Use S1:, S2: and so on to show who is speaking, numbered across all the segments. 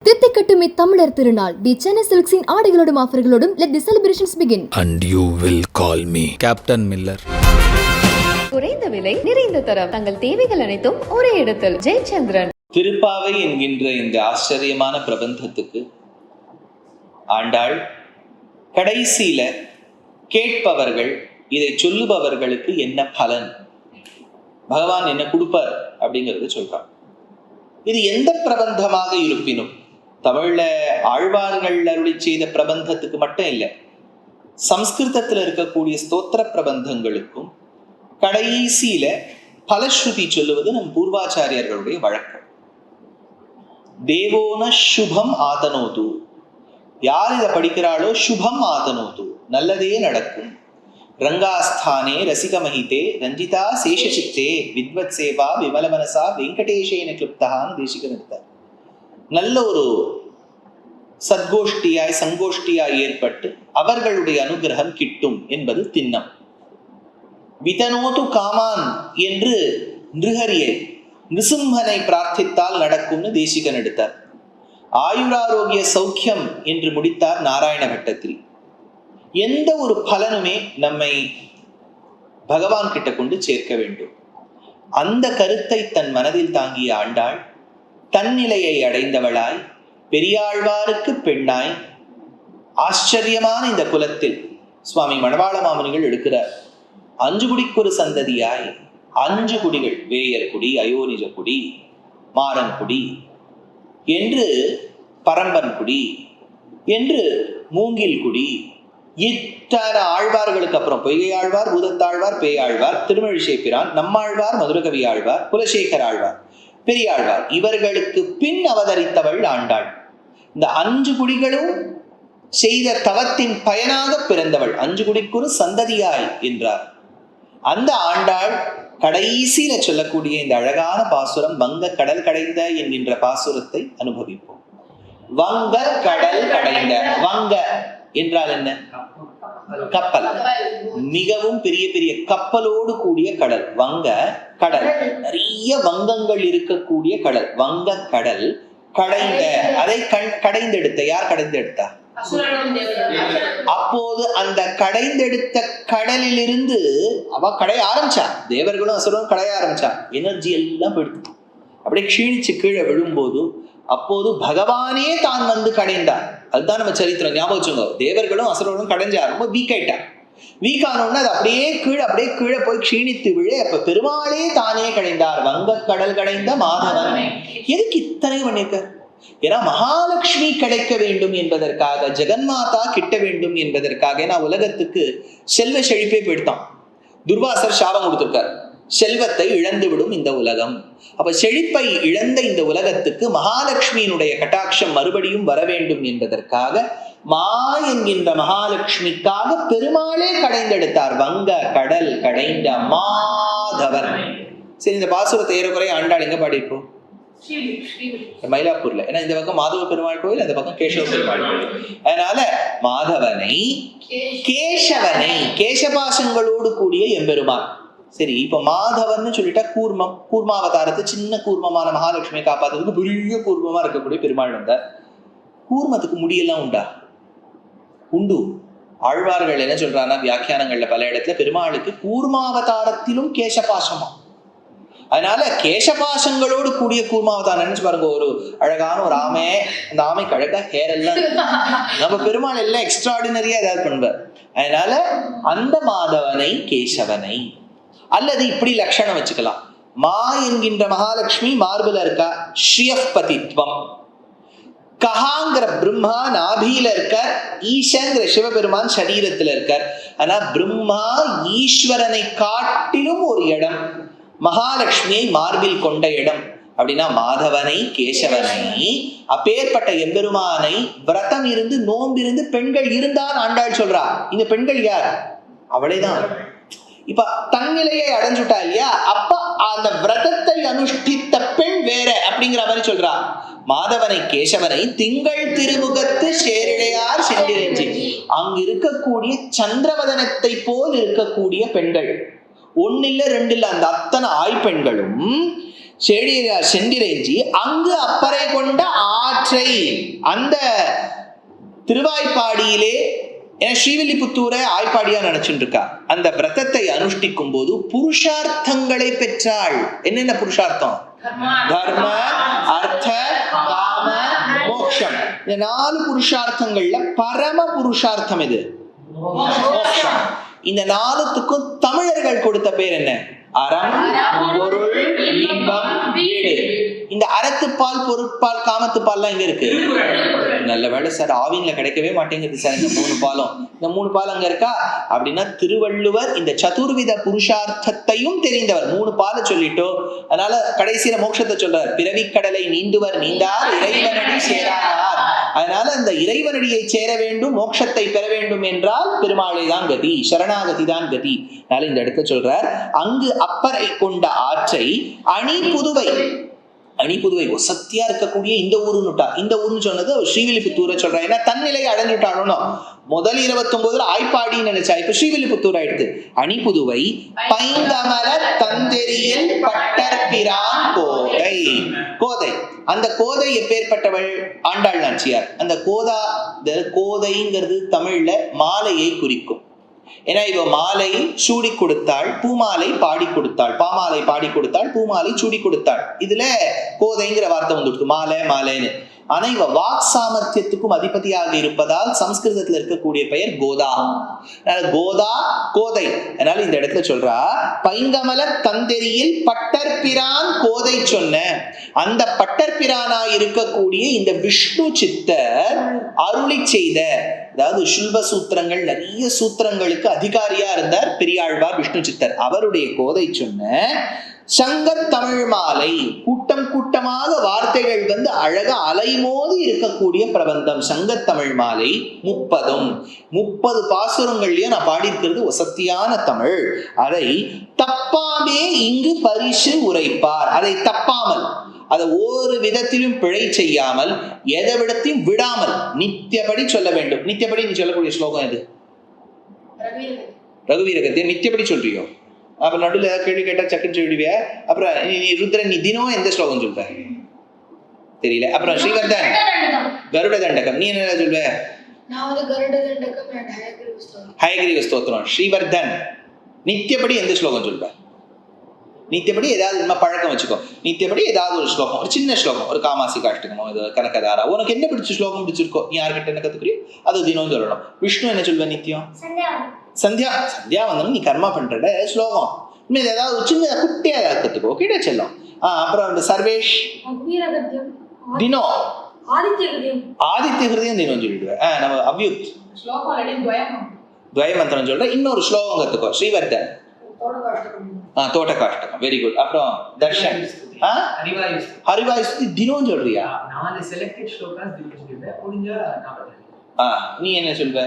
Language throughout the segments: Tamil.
S1: தித்திக்கட்டுமே தமிழர் திருநாள் தி Chennai சில்க்ஸின் ஆடைகளோடும் ஆஃபர்களோடும் let the celebrations begin.
S2: And you will call me Captain Miller.
S3: குறைந்த விலை நிறைந்த தரம் தங்கள் தேவைகள் அனைத்தும் ஒரே இடத்தில் ஜெயச்சந்திரன்.
S4: திருப்பாவை என்கின்ற இந்த ஆச்சரியமான பிரபந்தத்துக்கு ஆண்டாள் கடைசியில கேட்பவர்கள், இதை சொல்லுபவர்களுக்கு என்ன பலன், பகவான் என்ன கொடுப்பார் அப்படிங்கிறது சொல்றான். இது எந்த பிரபந்தமாக இருப்பினும் தமிழ்ல ஆழ்வார்கள் அருளி செய்த பிரபந்தத்துக்கு மட்டும் இல்லை, சம்ஸ்கிருதத்துல இருக்கக்கூடிய ஸ்தோத்திர பிரபந்தங்களுக்கும் கடைசியில பலஸ்ருதி சொல்லுவது நம் பூர்வாச்சாரியர்களுடைய வழக்கம். தேவோன சுபம் ஆதனோது, யார் இதை படிக்கிறாளோ சுபம் ஆதனோது, நல்லதே நடக்கும். ரங்காஸ்தானே ரசிகமஹிதே ரஞ்சிதா சேஷசித்தே வித்வத் சேவா விமல மனசா வெங்கடேஷேன கிளிப்தகான்னு தேசிகன் எடுத்தார். நல்ல ஒரு சத்கோஷ்டியாய் சங்கோஷ்டியாய் ஏற்பட்டு அவர்களுடைய அனுகிரகம் கிட்டும் என்பது திண்ணம். விதனோது காமான் என்று நிருஹரியை நிருசிம்மனை பிரார்த்தித்தால் நடக்கும்னு தேசிகன் எடுத்தார். ஆயுராரோக்கிய சௌக்கியம் என்று முடித்தார் நாராயண பட்டத்திரி. எந்த ஒரு பலனுமே நம்மை பகவான் கிட்ட கொண்டு சேர்க்க வேண்டும். அந்த கருத்தை தன் மனதில் தாங்கிய ஆண்டாள் தன்னிலையை அடைந்தவளாய் பெரியாழ்வாருக்கு பெண்ணாய் ஆச்சரியமான இந்த குலத்தில் சுவாமி மணவாள மாமுனிகள் எடுக்கிறார். 5 குடிக்கொரு சந்ததியாய் 5 குடிகள், வேயர் குடி, அயோனிஜ குடி, மாறன் குடி என்று, பரம்பன் குடி என்று, மூங்கில் குடி, இத்தனை ஆழ்வார்களுக்கு அப்புறம் பொய்கை ஆழ்வார், பூதத்தாழ்வார், பேயாழ்வார், திருமழிசை பிரான், நம்மாழ்வார், மதுரகவி ஆழ்வார், குலசேகர ஆழ்வார், பெரியாழ்வார், இவர்களுக்கு பின் அவதரித்தவள் ஆண்டாள். இந்த 5 குடிகளும் செய்த தவத்தின் பயனாக பிறந்தவள். 5 குடிக்கொரு சந்ததியாய் என்றார். அந்த ஆண்டாள் கடைசியில சொல்லக்கூடிய இந்த அழகான பாசுரம் வங்க கடல் கடைந்த என்கின்ற பாசுரத்தை அனுபவிப்போம். வங்க கடல் கடைந்த, வங்க என்றால் என்ன? கப்பல், மிகவும் பெரிய பெரிய கப்பலோடு கூடிய கடல். வங்க கடல், நிறைய வங்கங்கள் இருக்கக்கூடிய கடல். வங்க கடல் கடைந்த, அதை கடைந்தெடுத்த, யார் கடைந்தெடுத்தா? அப்போது அந்த கடைந்தெடுத்த கடலிலிருந்து அவ கடைய ஆரம்பிச்சா. தேவர்களும் அசுரரும் கடைய ஆரம்பிச்சா. எனர்ஜி எல்லாம் போயிடுது, அப்படியே க்ஷீணிச்சு கீழே விழும்போது அப்போது பகவானே தான் வந்து கடைந்தார். அதுதான் நம்ம சரித்திரம். ஞாபகம் வச்சுங்க, தேவர்களும் அசுரர்களும் கடைஞ்சா, ரொம்ப வீக் ஆயிட்டா. வீக் ஆனோன்னு அது அப்படியே கீழே போய் க்ஷீணித்து விழ அப்ப பெருமாளே தானே கடைந்தார். வங்க கடல் கடைந்த மாதவன். எதுக்கு இத்தனை பண்ணிருக்கார்? ஏன்னா மகாலட்சுமி கிடைக்க வேண்டும் என்பதற்காக, ஜெகன்மாதா கிட்ட வேண்டும் என்பதற்காக. ஏன்னா உலகத்துக்கு செல்வ செழிப்பே போயிட்டான். துர்வாசர் சாபம் கொடுத்திருக்கார், செல்வத்தை இழந்து விடும் இந்த உலகம். அப்ப செழிப்பை இழந்த இந்த உலகத்துக்கு மகாலட்சுமியினுடைய கட்டாட்சம் மறுபடியும் வர வேண்டும் என்பதற்காக மா என்கின்ற மகாலட்சுமிக்காக பெருமாளே கடைந்தெடுத்தார். வங்க கடல் கடைந்த மாதவன். சரி, இந்த பாசுரத்தை ஏறக்குறைய ஆண்டாள் எங்க பாடிப்போம்? மயிலாப்பூர்ல. ஏன்னா இந்த பக்கம் மாதவ பெருமாள் கோயில், அந்த பக்கம் கேசவ பெருமாள் கோயில். அதனால மாதவனை, கேசவனை, கேசபாசங்களோடு கூடிய எம்பெருமான். சரி, இப்ப மாதவன் சொல்லிட்டா கூர்மம், கூர்மாவதாரத்தை சின்ன கூர்மமான மகாலட்சுமியை காப்பாத்துறதுக்கு பெரிய கூர்மமா இருக்கக்கூடிய பெருமாள் வந்தார். கூர்மத்துக்கு முடியெல்லாம் உண்டா? உண்டு. ஆழ்வார்கள் என்ன சொல்றாங்கன்னா வியாக்கியானங்கள்ல பல இடத்துல பெருமாளுக்கு கூர்மாவதாரத்திலும் கேசபாசமா. அதனால கேசபாசங்களோடு கூடிய கூர்மாவதாரம் நினைச்சு பாருங்க. ஒரு அழகான ஒரு ஆமை, அந்த ஆமைக்கு அழகா ஹேர் எல்லாம், நம்ம பெருமாள் எல்லாம் எக்ஸ்ட்ராடினரியா ஏதாவது பண்ணுவார். அதனால அந்த மாதவனை, கேசவனை, அல்லது இப்படி லட்சணம் வச்சுக்கலாம். மா என்கின்ற மகாலட்சுமி மார்புல இருக்கா, ஸ்ரீயப்பதித்வம். கஹாங்கிற பிரம்மா நாபியில இருக்கார், ஈசங்கிற சிவபெருமான் சரீரத்துல இருக்கார். ஆனா பிரம்மா ஈஸ்வரனை காட்டிலும் ஒரு இடம், மகாலட்சுமியை மார்பில் கொண்ட இடம். அப்படின்னா மாதவனை, கேசவனை, அப்பேற்பட்ட எம்பெருமானை விரதம் இருந்து நோம்பிருந்து பெண்கள் இருந்தால் ஆண்டாள் சொல்றா. இந்த பெண்கள் யார்? அவளைதான். இப்ப தன்னிலையை அடைஞ்சுட்டா இல்லையா, அப்ப அந்த விரதத்தை அனுஷ்டித்த பெண் வேற அப்படிங்கிற மாதிரி சொல்றா. மாதவனை, கேசவனை திங்கள் திருமுகத்து சேரிழையார் சென்றிரஞ்சி, அங்கு இருக்கக்கூடிய சந்திரவதனத்தை போல் இருக்கக்கூடிய பெண்கள். 1 இல்ல 2 இல்ல, அந்த அத்தனை ஆய்பெண்களும் சென்றிரைஞ்சி அங்கு அப்பறை கொண்ட ஆற்றை, அந்த திருவாய்ப்பாடியிலே, ஏன்னா ஸ்ரீவில்லிபுத்தூரை ஆய்ப்பாடியா நினைச்சுட்டு இருக்கா, அந்த விரதத்தை அனுஷ்டிக்கும் போது புருஷார்த்தங்களை பெற்றாள். என்னென்ன புருஷார்த்தம்? தர்ம, அர்த்த, காம, மோக்ஷம். இந்த 4 புருஷார்த்தங்கள்ல பரம புருஷார்த்தம் இது மோக்ஷம். இந்த 4த்துக்கும் தமிழர்கள் கொடுத்த பேர் என்ன? அறம், பொருள், இன்பம், வீடு. இந்த அறத்துப்பால், பொருட்பால், காமத்துப்பால்லாம் எங்க இருக்கு? நல்ல வேலை சார், ஆவின்ல கிடைக்கவே மாட்டேங்குது சார் இந்த 3 பாலும். இந்த 3 பால் அங்க இருக்கா அப்படின்னா திருவள்ளுவர் இந்த சதுர்வித புருஷார்த்தத்தையும் தெரிந்தவர். 3 பாலை சொல்லிட்டோ, அதனால கடைசியில மோட்சத்தை சொல்றார். பிறவிக்கடலை நீந்துவர் நீந்தார் இறைவனடி சேரானார். அதனால இந்த இறைவனடியை சேர வேண்டும், மோட்சத்தை பெற வேண்டும் என்றால் பெருமாளை தான் கதி, சரணாகதி தான் கதி. அதனால இந்த இடத்த சொல்றார், அங்கு அப்பறை கொண்ட ஆற்றை அணி புதுவை. அணி புதுவை சத்தியா இருக்கக்கூடிய இந்த ஊருன்னுட்டா. இந்த ஊர்னு சொன்னது ஸ்ரீவில்லிபுத்தூரை சொல்றா. ஏன்னா தன்னிலை அடைஞ்சுட்டானோ. முதல் 29 ஆய்ப்பாடின்னு நினைச்சா, இப்ப ஸ்ரீவில்லிபுத்தூர் ஆயிடுது. அணி புதுவை பைந்தமல தந்தெறியில் பட்டர்பிரான் கோதை. கோதை, அந்த கோதை எப்பேற்பட்டவள்? ஆண்டாள் நாச்சியார். அந்த கோதைங்கிறது தமிழ்ல மாலையை குறிக்கும். ஏன்னா இவ மாலை சூடி கொடுத்தாள், பூமாலை பாடி கொடுத்தாள், பாமாலை பாடி கொடுத்தாள், பூமாலை சூடி கொடுத்தாள். இதுல கோதைங்கிற வார்த்தை வந்துடுது, மாலை மாலைன்னு. ஆனா இவ வாக் சாமர்த்தியத்துக்கும் அதிபதியாக இருப்பதால் சம்ஸ்கிருதத்துல இருக்கக்கூடிய பெயர் கோதா. கோதா, கோதை. அதனால இந்த இடத்துல சொல்றா, பைங்கமல தந்தெறியில் பட்டர்பிரான் கோதை சொன்ன அந்த பட்டர்பிரானா இருக்கக்கூடிய இந்த விஷ்ணு சித்தர் அருளி செய்த, அதாவது சுல்ப சூத்திரங்கள், நிறைய சூத்திரங்களுக்கு அதிகாரியா இருந்தார் பெரியாழ்வார் விஷ்ணு சித்தர். அவருடைய கோதை சொன்ன சங்கத் தமிழ் மாலை, கூட்டம் கூட்டமாக வார்த்தைகள் வந்து அழகா அலைமோதி இருக்கக்கூடிய பிரபந்தம் சங்கத் தமிழ் மாலை. 30 பாசுரங்கள்லயும் நான் பாடியிருக்கிறது வசத்தியான தமிழ். அதை தப்பாமே இங்கு பரிசு உரைப்பார். அதை தப்பாமல், அதை ஒரு விதத்திலும் பிழை செய்யாமல், எதை விடத்தையும் விடாமல் நித்தியபடி சொல்ல வேண்டும். நித்தியபடி நீ சொல்லக்கூடிய ஸ்லோகம் எது? ரகுவீரகத்தை நித்தியபடி சொல்றியோ? அப்ப நடுவில் ஏதாவது கேள்வி கேட்டா சக்குன்னு சொல்லிடுவிய. அப்புறம் நீ ருத்ரன், நீ தினம் எந்த ஸ்லோகம் சொல்ற தெரியல. அப்புறம் ஸ்ரீவர்தன் கருட தண்டகம், நீ என்ன சொல்வ? ஹயகிரீவ ஸ்தோத்திரம். ஸ்ரீவர்தன் நித்தியபடி எந்த ஸ்லோகம் சொல்ற? நித்தியபடி ஏதாவது பழக்கம் வச்சுக்கோ. நித்தியபடி ஏதாவது ஒரு ஸ்லோகம், ஒரு சின்ன ஸ்லோகம், ஒரு காமாசி காஷ்டகமோ, இது கனகதாரா, உனக்கு என்ன பிடிச்ச ஸ்லோகம் பிடிச்சிருக்கோ, நீ யாருக்கிட்ட என்ன கத்துக்கிறியோ அது தினம் சொல்லணும். விஷ்ணு என்ன சொல்வ? நித்தியம் சந்தியா. சந்தியா வந்தோம் நீ கர்மா பண்ற ஸ்லோகம். இனிமேல் ஏதாவது சின்ன குட்டியா ஏதாவது கத்துக்கோ, கிட்ட செல்லும். அப்புறம் இந்த சர்வேஷ் தினம், ஆதித்ய ஹிருதயம் தினம் சொல்லிடுவேன். நம்ம அவ்யுத் துவய மந்திரம் சொல்ற. இன்னொரு ஸ்லோகம் கத்துக்கோ, ஸ்ரீவர்தன் தோட்ட காஷ்டகம். Very good. அப்புறம் தர்ஷன் ஹரிவாயு ஸ்துதி தினம் சொல்றியா? நீ என்ன சொல்வ?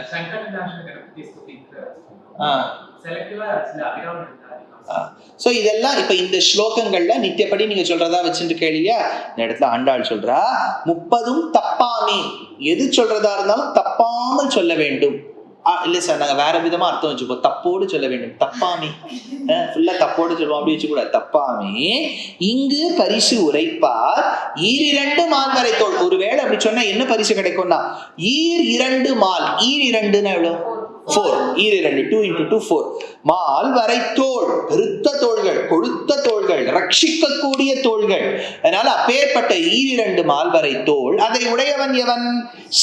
S4: சோ இதெல்லாம் இப்ப இந்த ஸ்லோகங்கள்ல நித்தியப்படி நீங்க சொல்றதா வச்சுட்டு கேளியா. இந்த இடத்துல ஆண்டாள் சொல்றா, 30 தப்பாமே. எது சொல்றதா இருந்தாலும் தப்பாமல் சொல்ல வேண்டும். இல்ல சார், நாங்க வேற விதமா அர்த்தம் வச்சுப்போம். தப்போடு சொல்ல வேண்டும். தப்பாமே ஃபுல்லா தப்போடு சொல்லுவோம், அப்படி வச்சு கூட. தப்பாமே இங்கு பரிசு உரைப்பார் ஈரிரண்டு மால் வரை தோல். ஒருவேளை அப்படி சொன்னா என்ன பரிசு கிடைக்கும்னா, ஈர் 2 மால். ஈர் 2ன்னா எவ்வளவு? 4. ஈர் 2 2 × 2 4. மால் வரை தோள், பெருத்த தோள்கள், கொழுத்த தோள்கள், ரட்சிக்கக்கூடிய தோள்கள். அதனால அப்பேற்பட்ட ஈர் 2 மால் வரை தோள். அதை உடையவன் எவன்?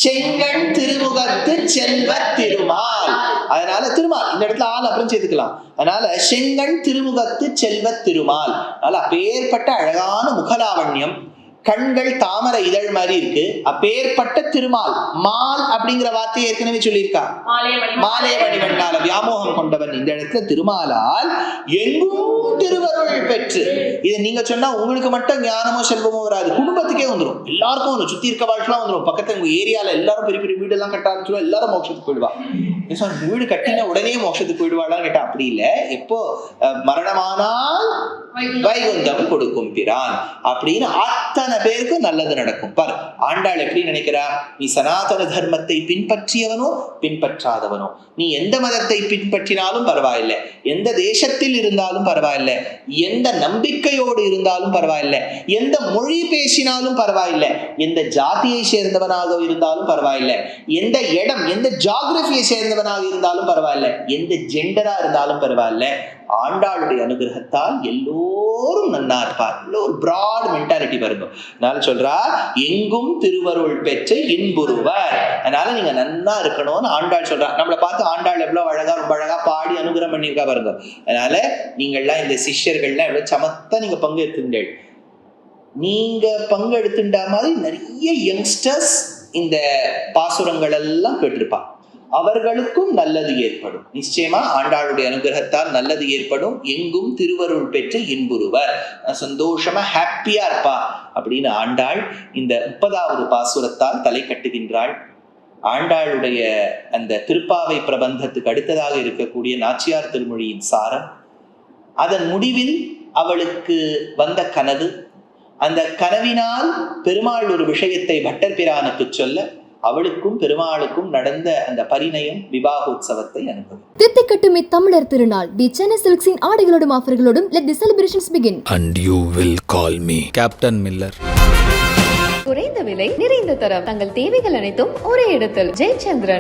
S4: செங்கண் திருமுகத்து செல்வ திருமால். அதனால திருமால் இந்த இடத்துல ஆள் அப்புறம் சேர்த்துக்கலாம். அதனால செங்கண் திருமுகத்து செல்வ திருமால். அதனால அப்பேற்பட்ட அழகான முகலாவண்யம், கண்கள் தாமரை இதழ் மாதிரி இருக்கு. அப்பேற்பட்ட திருமால். மால் அப்படிங்கிற வார்த்தையை ஏற்கனவே சொல்லியிருக்கா. மாலே மணிவண்ணால வியாமோகம் கொண்டவன். இந்த இடத்துல திருமாலால் எங்கும் திருவருள் பெற்று. இதை நீங்க சொன்னா உங்களுக்கு மட்டும் ஞானமோ செல்வமோ வராது, குடும்பத்துக்கே வந்துடும், எல்லாருக்கும் வந்துடும், சுத்தி இருக்க வாழ்க்கைலாம் வந்துடும். பக்கத்துல உங்க ஏரியால எல்லாரும் பெரிய பெரிய வீடு எல்லாம் கட்ட ஆரம்பிச்சிடும், எல்லாரும் மோட்சத்துக்கு போயிடுவா. வீடு கட்டினா உடனே மோட்சத்துக்கு போயிடுவாளான்னு கேட்டா அப்படி இல்லை. எப்போ மரணமானால் வைகுந்தம் கொடுக்கும் பிரான் அப்படின்னு அத்தனை பேருக்கு நல்லது நடக்கும். பார், ஆண்டாள் எப்படி நினைக்கிறா, நீ சனாதன தர்மத்தை பின்பற்றியவனோ பின்பற்றாதவனோ, நீ எந்த மதத்தை பின்பற்றினாலும் பரவாயில்லை, எந்த தேசத்தில் இருந்தாலும் பரவாயில்லை, எந்த நம்பிக்கையோடு இருந்தாலும் பரவாயில்லை, எந்த மொழி பேசினாலும் பரவாயில்லை, எந்த ஜாதியை சேர்ந்தவனாக இருந்தாலும் பரவாயில்லை, எந்த இடம் எந்த ஜியோகிராபியை சேர்ந்தவனாக இருந்தாலும் பரவாயில்லை, எந்த ஜெண்டரா இருந்தாலும் பரவாயில்லை, ஆண்டாளுடைய அனுகிரகத்தால் எல்லோரும் நன்னா இருப்பார். ஒரு பிராட் மென்டாலிட்டி பாருங்க. அதனால சொல்றா, எங்கும் திருவருள் பெற்று இன்புறுவர். அதனால நீங்க நன்னா இருக்கணும்னு ஆண்டாள் சொல்றா. நம்மளை பார்த்து ஆண்டாள் எவ்வளவு அழகா, ரொம்ப அழகா பாடி அனுகிரகம் பண்ணியிருக்கா பாருங்க. அதனால நீங்கள்லாம் இந்த சிஷ்யர்கள்லாம் எவ்வளவு சமத்தா நீங்க பங்கு எடுத்துட்டீங்க. நீங்க பங்கு எடுத்துட்டா மாதிரி நிறைய யங்ஸ்டர்ஸ் இந்த பாசுரங்கள் எல்லாம் கேட்டிருப்பா. அவர்களுக்கும் நல்லது ஏற்படும். நிச்சயமா ஆண்டாளுடைய அனுகிரகத்தால் நல்லது ஏற்படும். எங்கும் திருவருள் பெற்று இன்புறுவர், சந்தோஷமா ஹாப்பியா இருப்பா அப்படின்னு ஆண்டாள் இந்த 30வது பாசுரத்தால் தலை கட்டுகின்றாள். ஆண்டாளுடைய அந்த திருப்பாவை பிரபந்தத்துக்கு அடுத்ததாக இருக்கக்கூடிய நாச்சியார் திருமொழியின் சாரம், அதன் முடிவில் அவளுக்கு வந்த கனவு, அந்த கனவினால் பெருமாள் ஒரு விஷயத்தை பட்டர் பிரானுக்கு சொல்ல, அவளுக்கும் பெருமாளுக்கும் நடந்த அந்த பரிணயம் விவாகோத்சவத்தை அனுபவி.
S1: தித்திக்கட்டும் இத்தமிழர் திருநாள் தி Chennai சில்க்ஸின் ஆடைகளோடும் ஆஃபர்களோடும் let the celebrations begin.
S2: And you will call me Captain Miller.
S3: குறைந்த விலை நிறைந்த தரம், தங்கள் தேவைகள் அனைத்தும் ஒரே இடத்தில். ஜெயச்சந்திரன்.